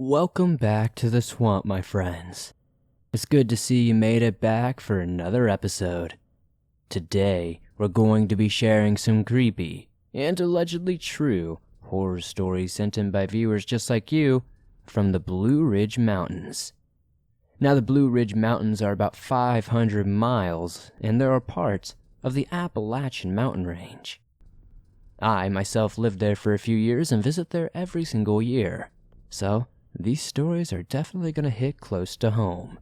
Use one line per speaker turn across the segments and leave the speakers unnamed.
Welcome back to the swamp, my friends. It's good to see you made it back for another episode. Today, we're going to be sharing some creepy and allegedly true horror stories sent in by viewers just like you from the Blue Ridge Mountains. Now, the Blue Ridge Mountains are about 500 miles, and they are parts of the Appalachian mountain range. I myself lived there for a few years and visit there every single year, so these stories are definitely going to hit close to home.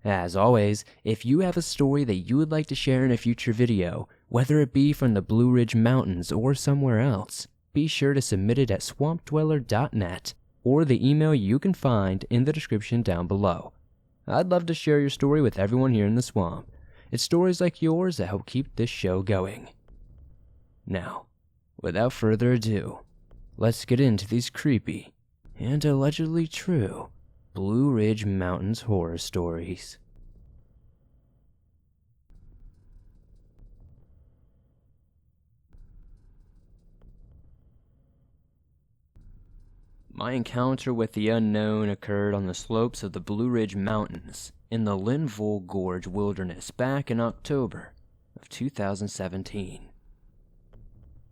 As always, if you have a story that you would like to share in a future video, whether it be from the Blue Ridge Mountains or somewhere else, be sure to submit it at swampdweller.net or the email you can find in the description down below. I'd love to share your story with everyone here in the swamp. It's stories like yours that help keep this show going. Now, without further ado, let's get into these creepy and allegedly true Blue Ridge Mountains horror stories. My encounter with the unknown occurred on the slopes of the Blue Ridge Mountains in the Linville Gorge Wilderness back in October of 2017.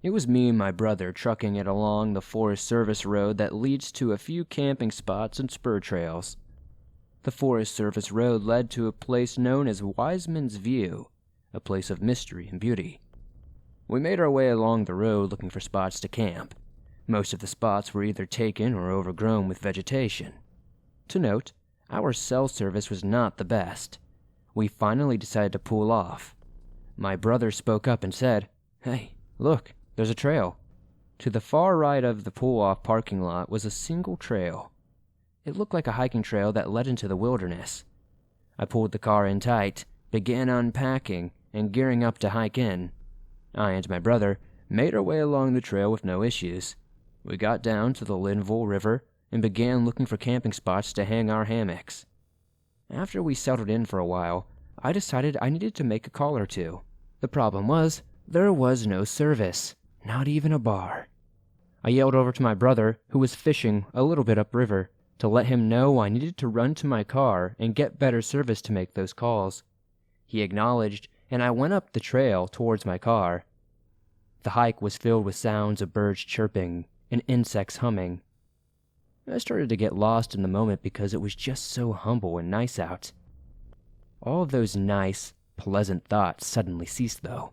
It was me and my brother trucking it along the Forest Service road that leads to a few camping spots and spur trails. The Forest Service road led to a place known as Wiseman's View, a place of mystery and beauty. We made our way along the road looking for spots to camp. Most of the spots were either taken or overgrown with vegetation. To note, our cell service was not the best. We finally decided to pull off. My brother spoke up and said, "Hey, look. There's a trail." To the far right of the pull-off parking lot was a single trail. It looked like a hiking trail that led into the wilderness. I pulled the car in tight, began unpacking, and gearing up to hike in. I and my brother made our way along the trail with no issues. We got down to the Linville River and began looking for camping spots to hang our hammocks. After we settled in for a while, I decided I needed to make a call or two. The problem was, there was no service. Not even a bar. I yelled over to my brother, who was fishing a little bit upriver, to let him know I needed to run to my car and get better service to make those calls. He acknowledged, and I went up the trail towards my car. The hike was filled with sounds of birds chirping and insects humming. I started to get lost in the moment because it was just so humble and nice out. All of those nice, pleasant thoughts suddenly ceased, though.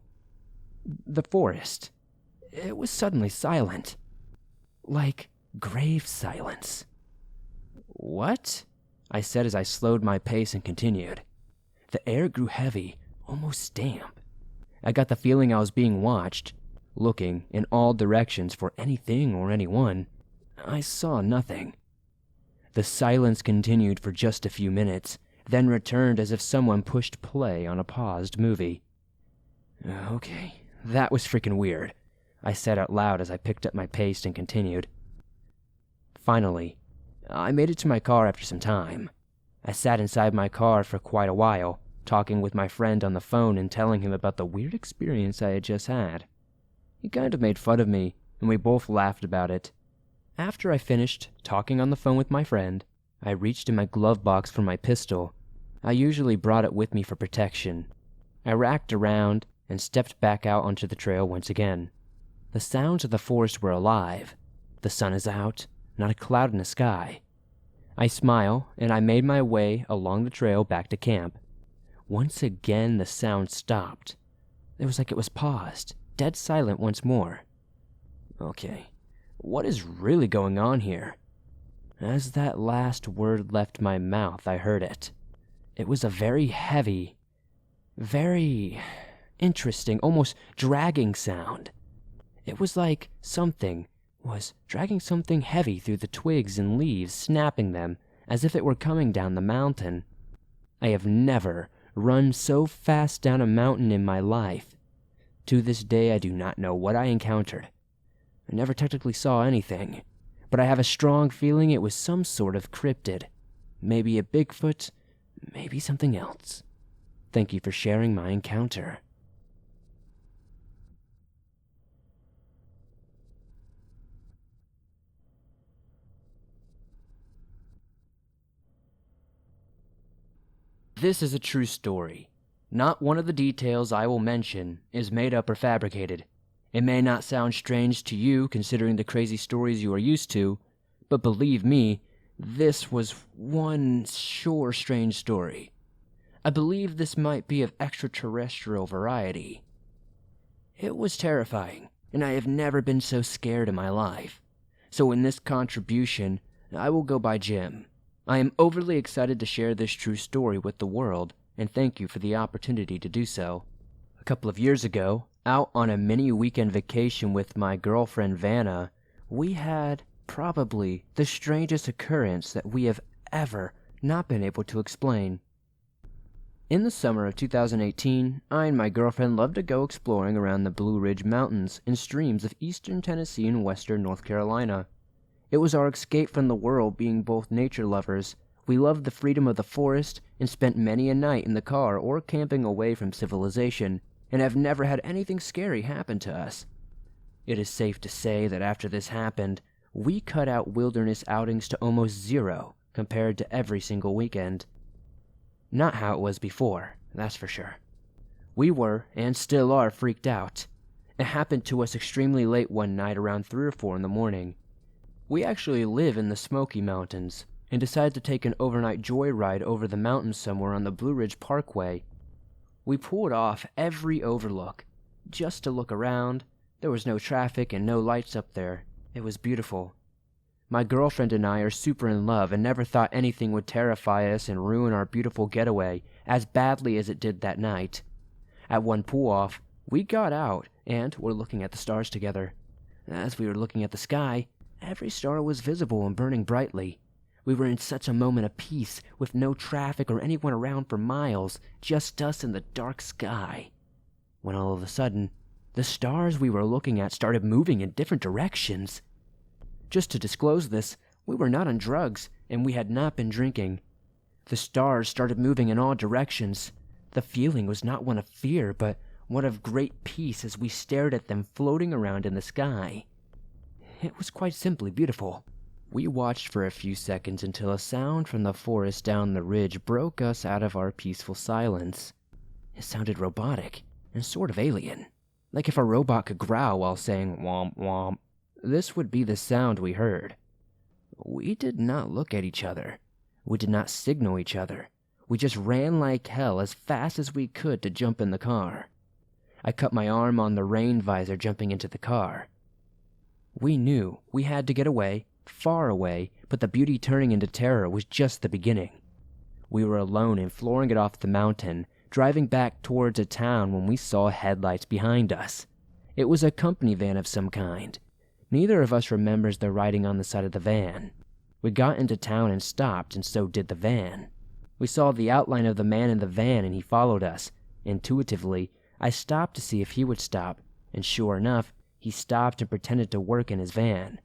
The forest. It was suddenly silent. Like grave silence. "What?" I said as I slowed my pace and continued. The air grew heavy, almost damp. I got the feeling I was being watched, looking in all directions for anything or anyone. I saw nothing. The silence continued for just a few minutes, then returned as if someone pushed play on a paused movie. Okay, that was freaking weird, I said out loud as I picked up my pace and continued. Finally, I made it to my car after some time. I sat inside my car for quite a while, talking with my friend on the phone and telling him about the weird experience I had just had. He kind of made fun of me, and we both laughed about it. After I finished talking on the phone with my friend, I reached in my glove box for my pistol. I usually brought it with me for protection. I racked around and stepped back out onto the trail once again. The sounds of the forest were alive. The sun is out, not a cloud in the sky. I smile, and I made my way along the trail back to camp. Once again, the sound stopped. It was like it was paused, dead silent once more. Okay, what is really going on here? As that last word left my mouth, I heard it. It was a very heavy, very interesting, almost dragging sound. It was like something was dragging something heavy through the twigs and leaves, snapping them as if it were coming down the mountain. I have never run so fast down a mountain in my life. To this day, I do not know what I encountered. I never technically saw anything, but I have a strong feeling it was some sort of cryptid. Maybe a Bigfoot, maybe something else. Thank you for sharing my encounter. This is a true story. Not one of the details I will mention is made up or fabricated. It may not sound strange to you considering the crazy stories you are used to, but believe me, this was one sure strange story. I believe this might be of extraterrestrial variety. It was terrifying, and I have never been so scared in my life. So in this contribution, I will go by Jim. I am overly excited to share this true story with the world, and thank you for the opportunity to do so. A couple of years ago, out on a mini weekend vacation with my girlfriend Vanna, we had probably the strangest occurrence that we have ever not been able to explain. In the summer of 2018, I and my girlfriend loved to go exploring around the Blue Ridge Mountains and streams of eastern Tennessee and western North Carolina. It was our escape from the world. Being both nature lovers, we loved the freedom of the forest and spent many a night in the car or camping away from civilization, and have never had anything scary happen to us. It is safe to say that after this happened, we cut out wilderness outings to almost zero compared to every single weekend. Not how it was before, that's for sure. We were, and still are, freaked out. It happened to us extremely late one night around 3 or 4 in the morning. We actually live in the Smoky Mountains, and decided to take an overnight joyride over the mountains somewhere on the Blue Ridge Parkway. We pulled off every overlook, just to look around. There was no traffic and no lights up there. It was beautiful. My girlfriend and I are super in love and never thought anything would terrify us and ruin our beautiful getaway as badly as it did that night. At one pull-off, we got out and were looking at the stars together. As we were looking at the sky, every star was visible and burning brightly. We were in such a moment of peace, with no traffic or anyone around for miles, just us in the dark sky. When all of a sudden, the stars we were looking at started moving in different directions. Just to disclose this, we were not on drugs, and we had not been drinking. The stars started moving in all directions. The feeling was not one of fear, but one of great peace as we stared at them floating around in the sky. It was quite simply beautiful. We watched for a few seconds until a sound from the forest down the ridge broke us out of our peaceful silence. It sounded robotic and sort of alien, like if a robot could growl while saying womp womp. This would be the sound we heard. We did not look at each other. We did not signal each other. We just ran like hell as fast as we could to jump in the car. I cut my arm on the rain visor jumping into the car. We knew we had to get away, far away, but the beauty turning into terror was just the beginning. We were alone and flooring it off the mountain, driving back towards a town when we saw headlights behind us. It was a company van of some kind. Neither of us remembers the writing on the side of the van. We got into town and stopped, and so did the van. We saw the outline of the man in the van and he followed us. Intuitively, I stopped to see if he would stop, and sure enough, he stopped and pretended to work in his van.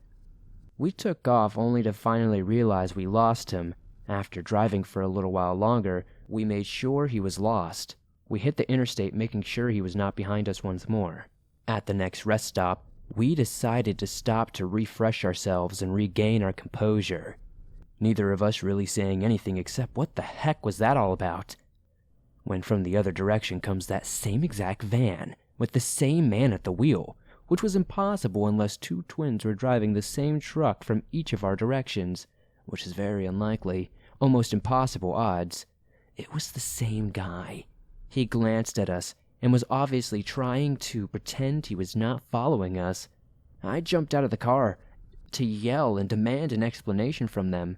We took off only to finally realize we lost him. After driving for a little while longer, we made sure he was lost. We hit the interstate making sure he was not behind us once more. At the next rest stop, we decided to stop to refresh ourselves and regain our composure. Neither of us really saying anything except what the heck was that all about? When from the other direction comes that same exact van, with the same man at the wheel, which was impossible unless two twins were driving the same truck from each of our directions, which is very unlikely, almost impossible odds. It was the same guy. He glanced at us and was obviously trying to pretend he was not following us. I jumped out of the car to yell and demand an explanation from them,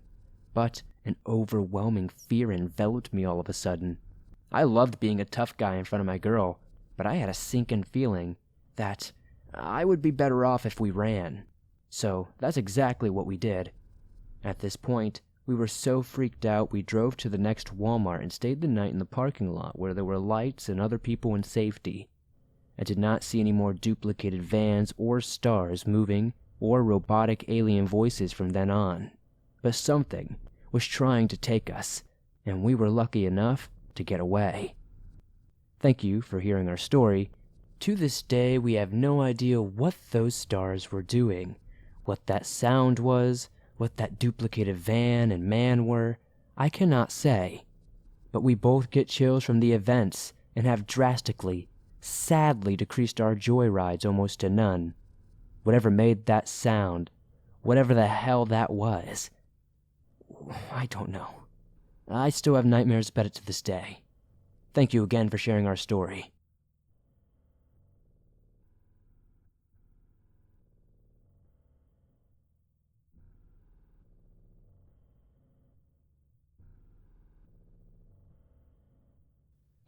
but an overwhelming fear enveloped me all of a sudden. I loved being a tough guy in front of my girl, but I had a sinking feeling that I would be better off if we ran. So that's exactly what we did. At this point, we were so freaked out we drove to the next Walmart and stayed the night in the parking lot where there were lights and other people in safety. I did not see any more duplicated vans or stars moving or robotic alien voices from then on. But something was trying to take us, and we were lucky enough to get away. Thank you for hearing our story. To this day, we have no idea what those stars were doing, what that sound was, what that duplicated van and man were. I cannot say. but we both get chills from the events and have drastically, sadly decreased our joyrides almost to none. Whatever made that sound, whatever the hell that was, I don't know. I still have nightmares about it to this day. Thank you again for sharing our story.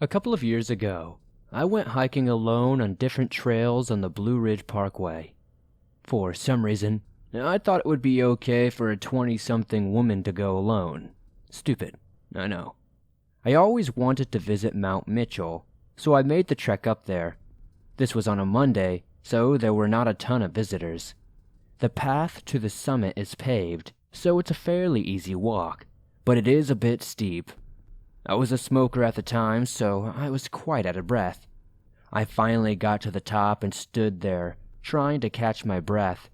A couple of years ago, I went hiking alone on different trails on the Blue Ridge Parkway. For some reason, I thought it would be okay for a 20-something woman to go alone. Stupid, I know. I always wanted to visit Mount Mitchell, so I made the trek up there. This was on a Monday, so there were not a ton of visitors. The path to the summit is paved, so it's a fairly easy walk, but it is a bit steep. I was a smoker at the time, so I was quite out of breath. I finally got to the top and stood there, trying to catch my breath.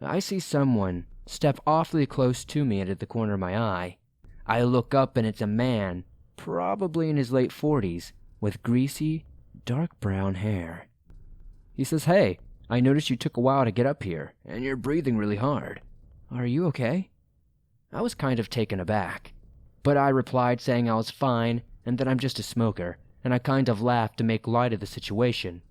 I see someone step awfully close to me and at the corner of my eye. I look up and it's a man, probably in his late 40s, with greasy, dark brown hair. He says, "Hey, I noticed you took a while to get up here, and you're breathing really hard. Are you okay?" I was kind of taken aback, but I replied saying I was fine and that I'm just a smoker, and I kind of laughed to make light of the situation.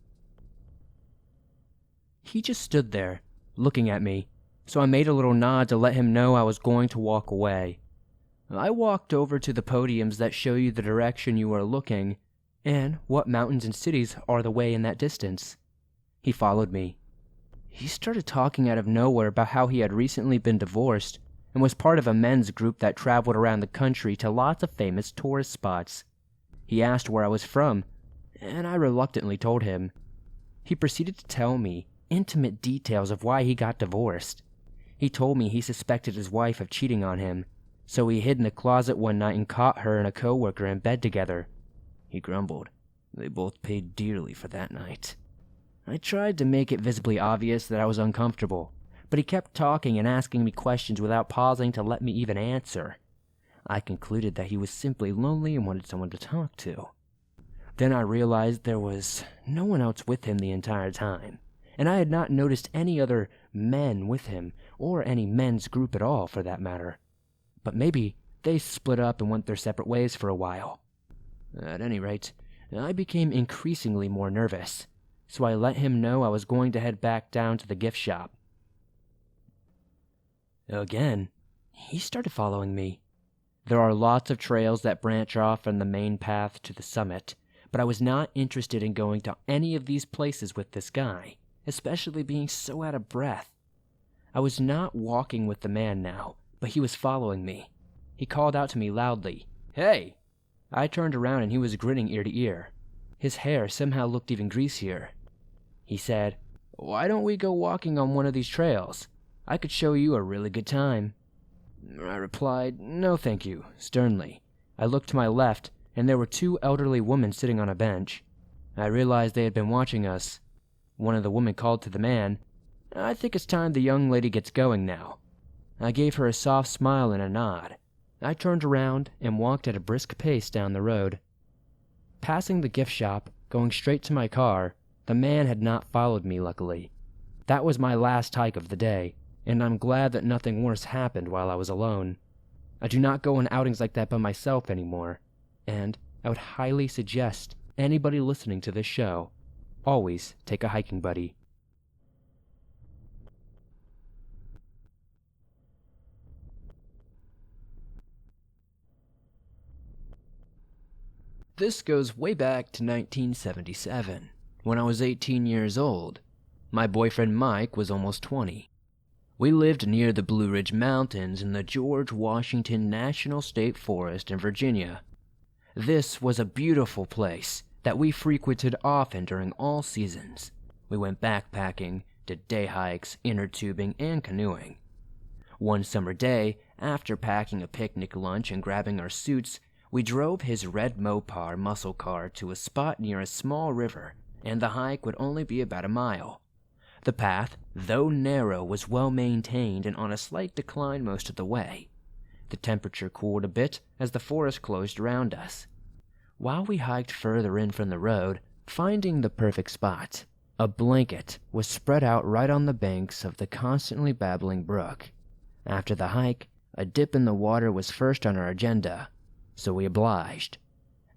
He just stood there, looking at me, so I made a little nod to let him know I was going to walk away. I walked over to the podiums that show you the direction you are looking, and what mountains and cities are the way in that distance. He followed me. He started talking out of nowhere about how he had recently been divorced and was part of a men's group that traveled around the country to lots of famous tourist spots. He asked where I was from, and I reluctantly told him. He proceeded to tell me intimate details of why he got divorced. He told me he suspected his wife of cheating on him, so he hid in the closet one night and caught her and a coworker in bed together. He grumbled. They both paid dearly for that night. I tried to make it visibly obvious that I was uncomfortable, but he kept talking and asking me questions without pausing to let me even answer. I concluded that he was simply lonely and wanted someone to talk to. Then I realized there was no one else with him the entire time, and I had not noticed any other men with him, or any men's group at all, for that matter. But maybe they split up and went their separate ways for a while. At any rate, I became increasingly more nervous, so I let him know I was going to head back down to the gift shop. Again, he started following me. There are lots of trails that branch off from the main path to the summit, but I was not interested in going to any of these places with this guy, especially being so out of breath. I was not walking with the man now, but he was following me. He called out to me loudly, "Hey!" I turned around and he was grinning ear to ear. His hair somehow looked even greasier. He said, "Why don't we go walking on one of these trails? I could show you a really good time." I replied, "No thank you," sternly. I looked to my left, and there were two elderly women sitting on a bench. I realized they had been watching us. One of the women called to the man, "I think it's time the young lady gets going now." I gave her a soft smile and a nod. I turned around and walked at a brisk pace down the road. Passing the gift shop, going straight to my car, the man had not followed me, luckily. That was my last hike of the day, and I'm glad that nothing worse happened while I was alone. I do not go on outings like that by myself anymore, and I would highly suggest anybody listening to this show always take a hiking buddy. This goes way back to 1977, when I was 18 years old. My boyfriend Mike was almost 20. We lived near the Blue Ridge Mountains in the George Washington National State Forest in Virginia. This was a beautiful place that we frequented often during all seasons. We went backpacking, did day hikes, inner tubing, and canoeing. One summer day, after packing a picnic lunch and grabbing our suits, we drove his red Mopar muscle car to a spot near a small river, and the hike would only be about a mile. The path, though narrow, was well maintained and on a slight decline most of the way. The temperature cooled a bit as the forest closed around us. While we hiked further in from the road, finding the perfect spot, a blanket was spread out right on the banks of the constantly babbling brook. After the hike, a dip in the water was first on our agenda, so we obliged.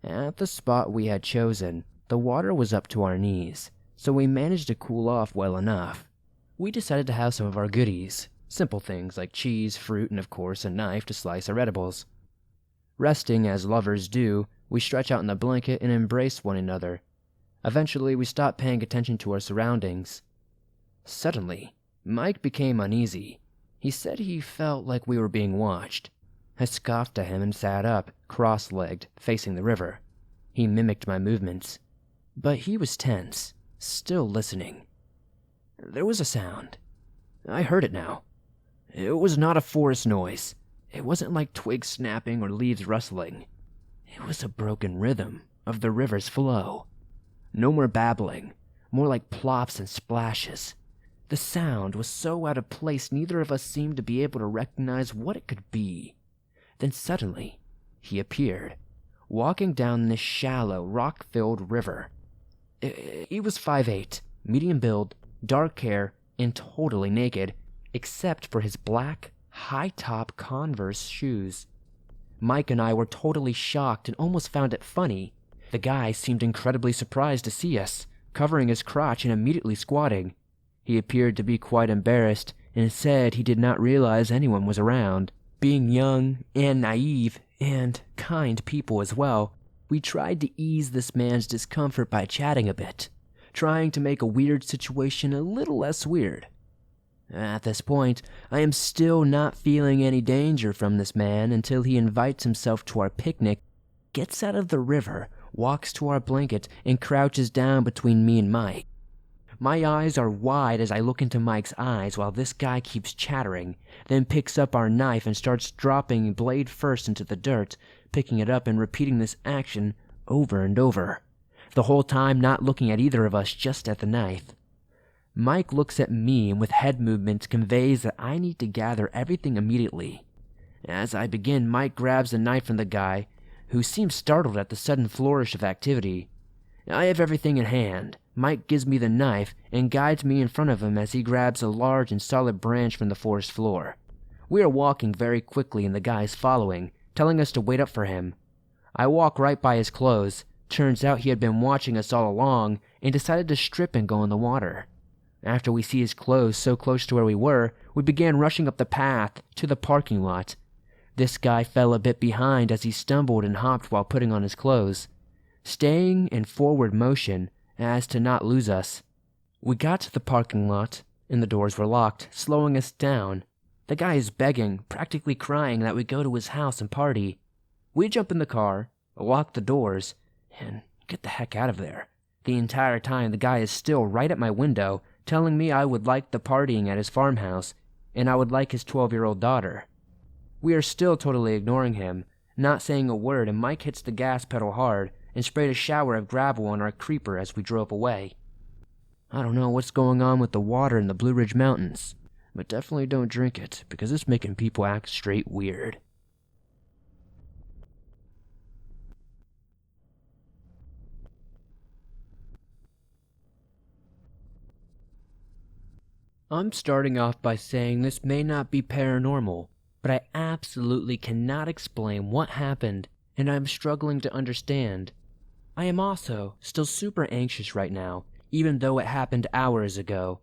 At the spot we had chosen, the water was up to our knees, so we managed to cool off well enough. We decided to have some of our goodies, simple things like cheese, fruit, and of course a knife to slice our edibles. Resting as lovers do, we stretch out in the blanket and embrace one another. Eventually, we stopped paying attention to our surroundings. Suddenly, Mike became uneasy. He said he felt like we were being watched. I scoffed at him and sat up, cross-legged, facing the river. He mimicked my movements, but he was tense, still listening. There was a sound. I heard it now. It was not a forest noise. It wasn't like twigs snapping or leaves rustling. It was a broken rhythm of the river's flow. No more babbling, more like plops and splashes. The sound was so out of place neither of us seemed to be able to recognize what it could be. Then suddenly, he appeared, walking down this shallow, rock-filled river. He was 5'8", medium build, dark hair, and totally naked, except for his black, high-top Converse shoes. Mike and I were totally shocked and almost found it funny. The guy seemed incredibly surprised to see us, covering his crotch and immediately squatting. He appeared to be quite embarrassed and said he did not realize anyone was around. Being young and naive and kind people as well, we tried to ease this man's discomfort by chatting a bit, trying to make a weird situation a little less weird. At this point, I am still not feeling any danger from this man until he invites himself to our picnic, gets out of the river, walks to our blanket, and crouches down between me and Mike. My eyes are wide as I look into Mike's eyes while this guy keeps chattering, then picks up our knife and starts dropping blade first into the dirt, picking it up and repeating this action over and over, the whole time not looking at either of us, just at the knife. Mike looks at me and with head movements conveys that I need to gather everything immediately. As I begin, Mike grabs the knife from the guy, who seems startled at the sudden flourish of activity. I have everything in hand. Mike gives me the knife and guides me in front of him as he grabs a large and solid branch from the forest floor. We are walking very quickly and the guy is following, telling us to wait up for him. I walk right by his clothes. Turns out he had been watching us all along and decided to strip and go in the water. After we see his clothes so close to where we were, we began rushing up the path to the parking lot. This guy fell a bit behind as he stumbled and hopped while putting on his clothes, staying in forward motion as to not lose us. We got to the parking lot, and the doors were locked, slowing us down. The guy is begging, practically crying that we go to his house and party. We jump in the car, lock the doors, and get the heck out of there. The entire time the guy is still right at my window, telling me I would like the partying at his farmhouse, and I would like his 12-year-old daughter. We are still totally ignoring him, not saying a word, and Mike hits the gas pedal hard and sprayed a shower of gravel on our creeper as we drove away. I don't know what's going on with the water in the Blue Ridge Mountains, but definitely don't drink it, because it's making people act straight weird. I'm starting off by saying this may not be paranormal, but I absolutely cannot explain what happened, and I'm struggling to understand. I am also still super anxious right now, even though it happened hours ago.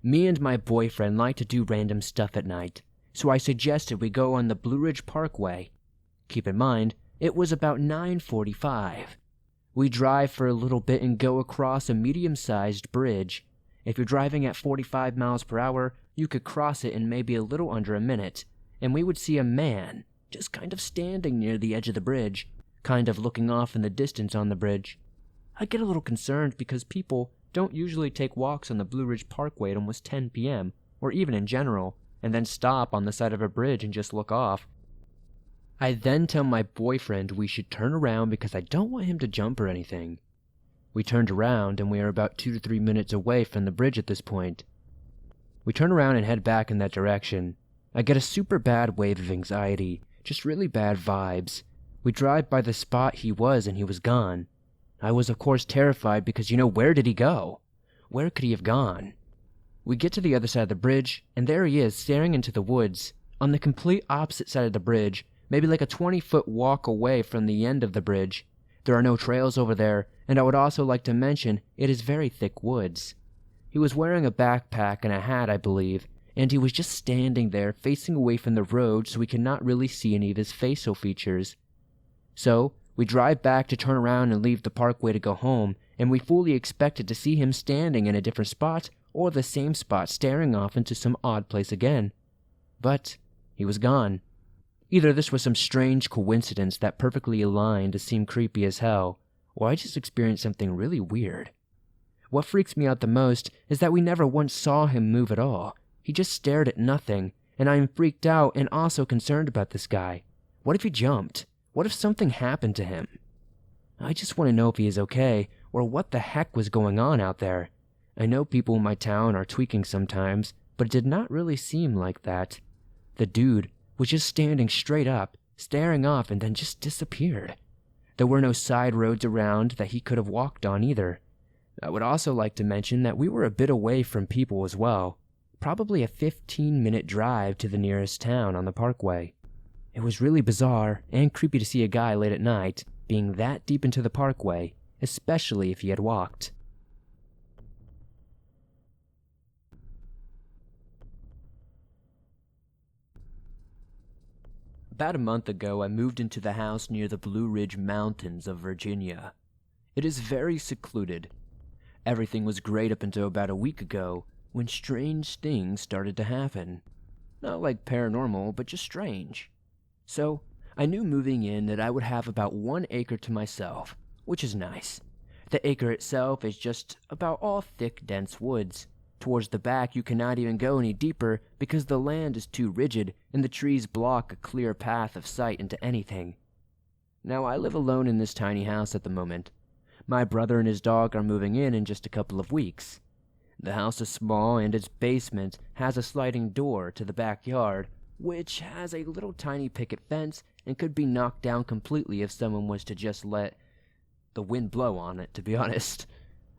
Me and my boyfriend like to do random stuff at night, so I suggested we go on the Blue Ridge Parkway. Keep in mind, it was about 9:45. We drive for a little bit and go across a medium-sized bridge. If you're driving at 45 miles per hour, you could cross it in maybe a little under a minute, and we would see a man just kind of standing near the edge of the bridge, kind of looking off in the distance on the bridge. I get a little concerned because people don't usually take walks on the Blue Ridge Parkway at almost 10 p.m., or even in general, and then stop on the side of a bridge and just look off. I then tell my boyfriend we should turn around because I don't want him to jump or anything. We turned around and we are about 2 to 3 minutes away from the bridge at this point. We turn around and head back in that direction. I get a super bad wave of anxiety, Just really bad vibes. We drive by the spot he was and he was gone. I was of course terrified because where did he go? Where could he have gone? We get to the other side of the bridge, and there he is staring into the woods, on the complete opposite side of the bridge, maybe like a 20-foot walk away from the end of the bridge. There are no trails over there, and I would also like to mention it is very thick woods. He was wearing a backpack and a hat, I believe, and he was just standing there facing away from the road so we could not really see any of his facial features. So, we drive back to turn around and leave the parkway to go home, and we fully expected to see him standing in a different spot or the same spot staring off into some odd place again. But he was gone. Either this was some strange coincidence that perfectly aligned to seem creepy as hell, or I just experienced something really weird. What freaks me out the most is that we never once saw him move at all. He just stared at nothing, and I am freaked out and also concerned about this guy. What if he jumped? What if something happened to him? I just want to know if he is okay, or what the heck was going on out there. I know people in my town are tweaking sometimes, but it did not really seem like that. The dude was just standing straight up, staring off, and then just disappeared. There were no side roads around that he could have walked on either. I would also like to mention that we were a bit away from people as well, probably a 15-minute drive to the nearest town on the parkway. It was really bizarre and creepy to see a guy late at night being that deep into the parkway, especially if he had walked. About a month ago, I moved into the house near the Blue Ridge Mountains of Virginia. It is very secluded. Everything was great up until about a week ago, when strange things started to happen. Not like paranormal, but just strange. So, I knew moving in that I would have about 1 acre to myself, which is nice. The acre itself is just about all thick, dense woods. Towards the back, you cannot even go any deeper because the land is too rigid and the trees block a clear path of sight into anything. Now, I live alone in this tiny house at the moment. My brother and his dog are moving in just a couple of weeks. The house is small and its basement has a sliding door to the backyard, which has a little tiny picket fence and could be knocked down completely if someone was to just let the wind blow on it, to be honest.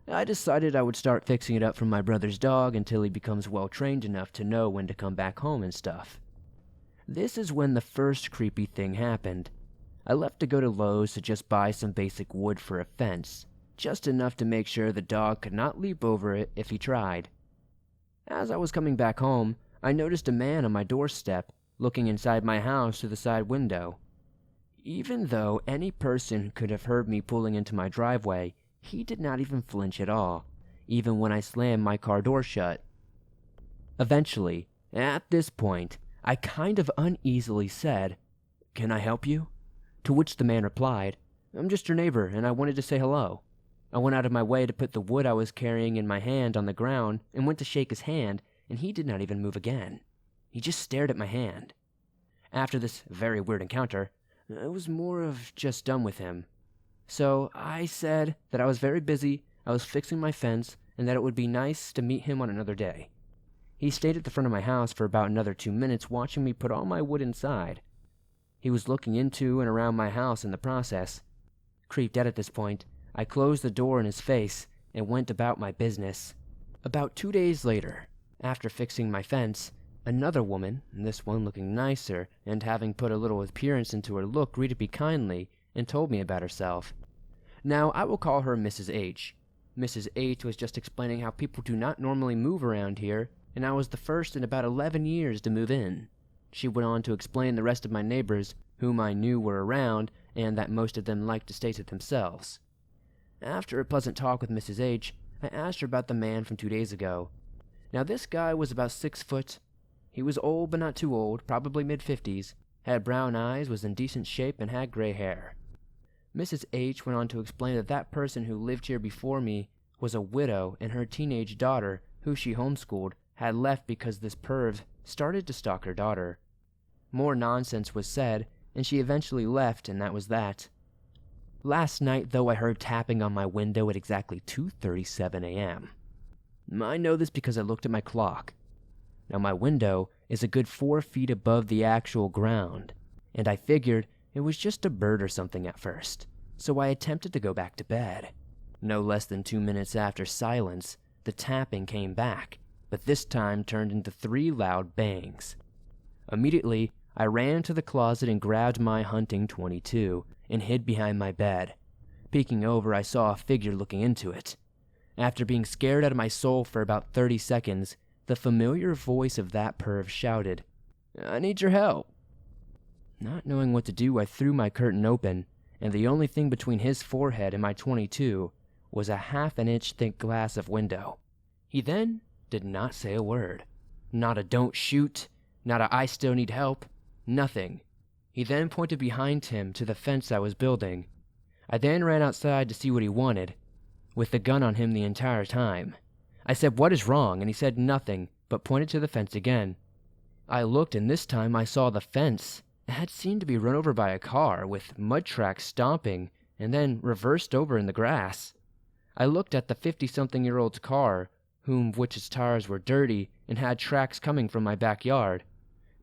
I decided I would start fixing it up for my brother's dog until he becomes well trained enough to know when to come back home and stuff. This is when the first creepy thing happened. I left to go to Lowe's to just buy some basic wood for a fence, just enough to make sure the dog could not leap over it if he tried. As I was coming back home, I noticed a man on my doorstep, looking inside my house through the side window. Even though any person could have heard me pulling into my driveway, he did not even flinch at all, even when I slammed my car door shut. Eventually, at this point, I kind of uneasily said, "Can I help you?" To which the man replied, "I'm just your neighbor, and I wanted to say hello." I went out of my way to put the wood I was carrying in my hand on the ground and went to shake his hand, and he did not even move again. He just stared at my hand. After this very weird encounter, I was more of just done with him. So I said that I was very busy, I was fixing my fence, and that it would be nice to meet him on another day. He stayed at the front of my house for about another 2 minutes watching me put all my wood inside. He was looking into and around my house in the process. Creeped out at this point, I closed the door in his face and went about my business. About 2 days later, after fixing my fence, another woman, this one looking nicer and having put a little appearance into her look, greeted me kindly and told me about herself. Now, I will call her Mrs. H. Mrs. H was just explaining how people do not normally move around here, and I was the first in about 11 years to move in. She went on to explain the rest of my neighbors, whom I knew were around, and that most of them liked to stay to themselves. After a pleasant talk with Mrs. H, I asked her about the man from 2 days ago. Now, this guy was about 6 foot. He was old but not too old, probably mid-50s, had brown eyes, was in decent shape, and had gray hair. Mrs. H went on to explain that that person who lived here before me was a widow, and her teenage daughter, who she homeschooled, had left because this perv started to stalk her daughter. More nonsense was said, and she eventually left, and that was that. Last night, though, I heard tapping on my window at exactly 2:37 a.m. I know this because I looked at my clock. Now, my window is a good 4 feet above the actual ground, and I figured it was just a bird or something at first, so I attempted to go back to bed. No less than 2 minutes after silence, the tapping came back, but this time turned into 3 loud bangs. Immediately, I ran to the closet and grabbed my hunting .22 and hid behind my bed. Peeking over, I saw a figure looking into it. After being scared out of my soul for about 30 seconds, the familiar voice of that perv shouted, "I need your help." Not knowing what to do, I threw my curtain open, and the only thing between his forehead and my .22 was a half-an-inch thick glass of window. He then did not say a word. Not a "don't shoot," not a "I still need help," nothing. He then pointed behind him to the fence I was building. I then ran outside to see what he wanted, with the gun on him the entire time. I said, "What is wrong?" and he said nothing, but pointed to the fence again. I looked, and this time I saw the fence. It had seemed to be run over by a car, with mud tracks stomping, and then reversed over in the grass. I looked at the 50-something-year-old's car, which its tires were dirty and had tracks coming from my backyard.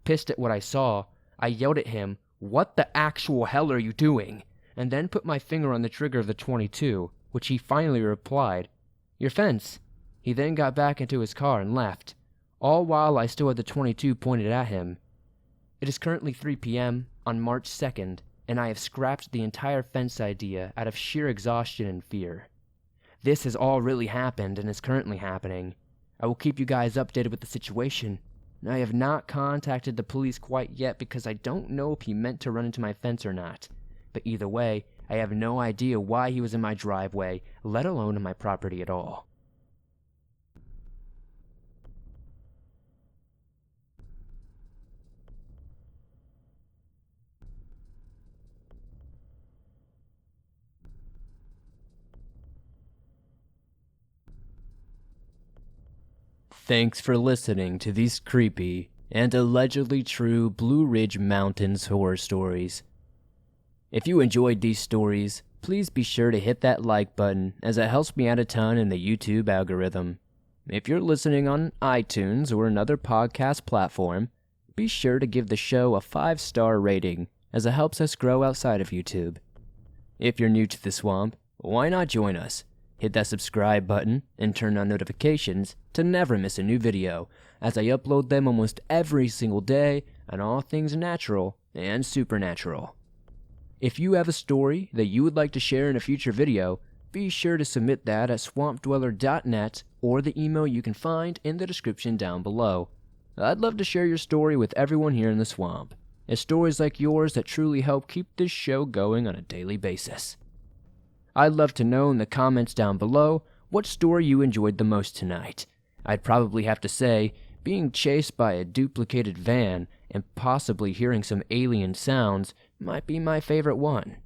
Pissed at what I saw, I yelled at him, "What the actual hell are you doing?" and then put my finger on the trigger of the .22, which he finally replied, "Your fence." He then got back into his car and left, all while I still had the .22 pointed at him. It is currently 3 p.m. on March 2nd, and I have scrapped the entire fence idea out of sheer exhaustion and fear. This has all really happened and is currently happening. I will keep you guys updated with the situation. I have not contacted the police quite yet because I don't know if he meant to run into my fence or not. But either way, I have no idea why he was in my driveway, let alone on my property at all. Thanks for listening to these creepy and allegedly true Blue Ridge Mountains horror stories. If you enjoyed these stories, please be sure to hit that like button, as it helps me out a ton in the YouTube algorithm. If you're listening on iTunes or another podcast platform, be sure to give the show a 5-star rating, as it helps us grow outside of YouTube. If you're new to the swamp, why not join us? Hit that subscribe button and turn on notifications to never miss a new video, as I upload them almost every single day on all things natural and supernatural. If you have a story that you would like to share in a future video, be sure to submit that at swampdweller.net or the email you can find in the description down below. I'd love to share your story with everyone here in the swamp. It's stories like yours that truly help keep this show going on a daily basis. I'd love to know in the comments down below what story you enjoyed the most tonight. I'd probably have to say, being chased by a duplicated van and possibly hearing some alien sounds might be my favorite one.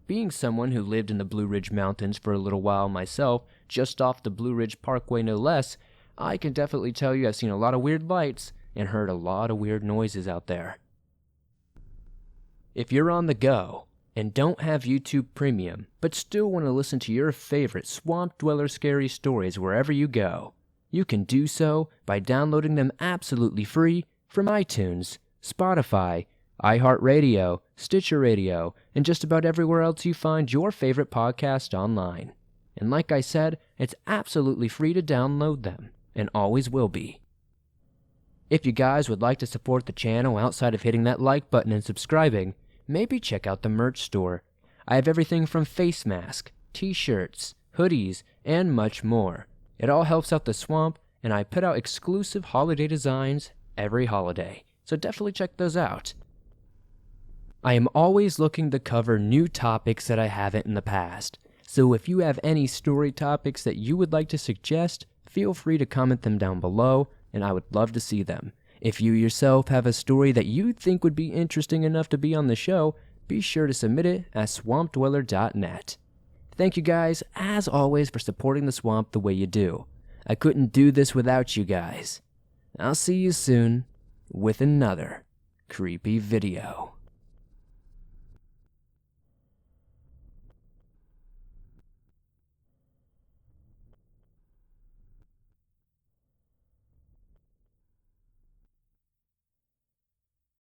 Being someone who lived in the Blue Ridge Mountains for a little while myself, just off the Blue Ridge Parkway no less, I can definitely tell you I've seen a lot of weird lights and heard a lot of weird noises out there. If you're on the go and don't have YouTube Premium, but still want to listen to your favorite Swamp Dweller scary stories wherever you go, you can do so by downloading them absolutely free from iTunes, Spotify, iHeartRadio, Stitcher Radio, and just about everywhere else you find your favorite podcast online. And like I said, it's absolutely free to download them, and always will be. If you guys would like to support the channel outside of hitting that like button and subscribing, maybe check out the merch store. I have everything from face masks, t-shirts, hoodies, and much more. It all helps out the swamp, and I put out exclusive holiday designs every holiday, so definitely check those out. I am always looking to cover new topics that I haven't in the past, so if you have any story topics that you would like to suggest, feel free to comment them down below, and I would love to see them. If you yourself have a story that you think would be interesting enough to be on the show, be sure to submit it at swampdweller.net. Thank you guys, as always, for supporting the swamp the way you do. I couldn't do this without you guys. I'll see you soon with another creepy video.